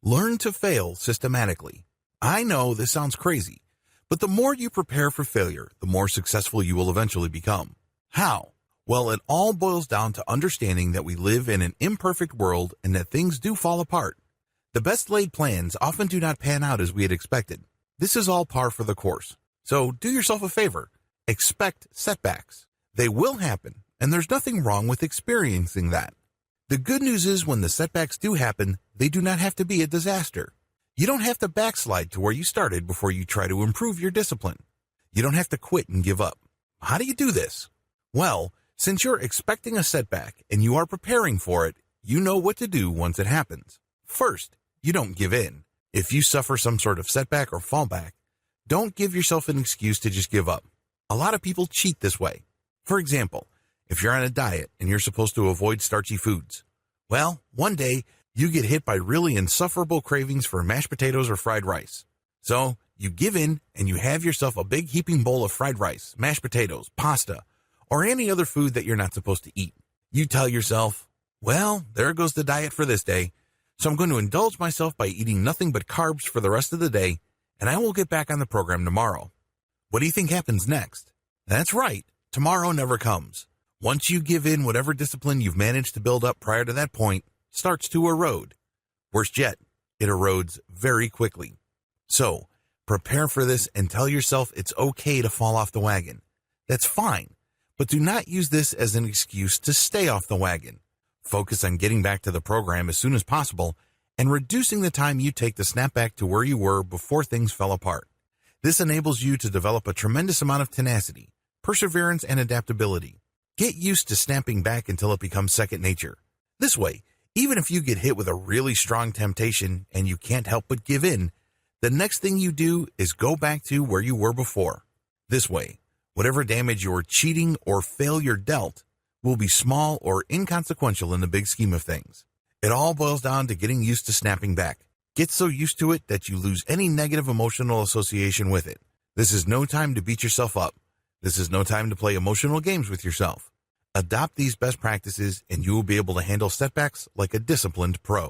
Learn to fail systematically. I know this sounds crazy, but the more you prepare for failure, the more successful you will eventually become. How? Well, it all boils down to understanding that we live in an imperfect world and that things do fall apart. The best laid plans often do not pan out as we had expected. This is all par for the course. So do yourself a favor. Expect setbacks. They will happen, and there's nothing wrong with experiencing that. The good news is when the setbacks do happen, they do not have to be a disaster. You don't have to backslide to where you started before you try to improve your discipline. You don't have to quit and give up. How do you do this? Well, since you're expecting a setback and you are preparing for it, you know what to do once it happens. First, you don't give in. If you suffer some sort of setback or fallback, don't give yourself an excuse to just give up. A lot of people cheat this way. For example, if you're on a diet and you're supposed to avoid starchy foods, well, one day you get hit by really insufferable cravings for mashed potatoes or fried rice. So you give in and you have yourself a big heaping bowl of fried rice, mashed potatoes, pasta, or any other food that you're not supposed to eat. You tell yourself, well, there goes the diet for this day, so I'm going to indulge myself by eating nothing but carbs for the rest of the day, and I will get back on the program tomorrow. What do you think happens next? That's right, tomorrow never comes. Once you give in, whatever discipline you've managed to build up prior to that point starts to erode. Worst yet, it erodes very quickly. So, prepare for this and tell yourself it's okay to fall off the wagon. That's fine, but do not use this as an excuse to stay off the wagon. Focus on getting back to the program as soon as possible and reducing the time you take to snap back to where you were before things fell apart. This enables you to develop a tremendous amount of tenacity, perseverance, and adaptability. Get used to snapping back until it becomes second nature. This way, even if you get hit with a really strong temptation and you can't help but give in, the next thing you do is go back to where you were before. This way, whatever damage your cheating or failure dealt will be small or inconsequential in the big scheme of things. It all boils down to getting used to snapping back. Get so used to it that you lose any negative emotional association with it. This is no time to beat yourself up. This is no time to play emotional games with yourself. Adopt these best practices and you will be able to handle setbacks like a disciplined pro.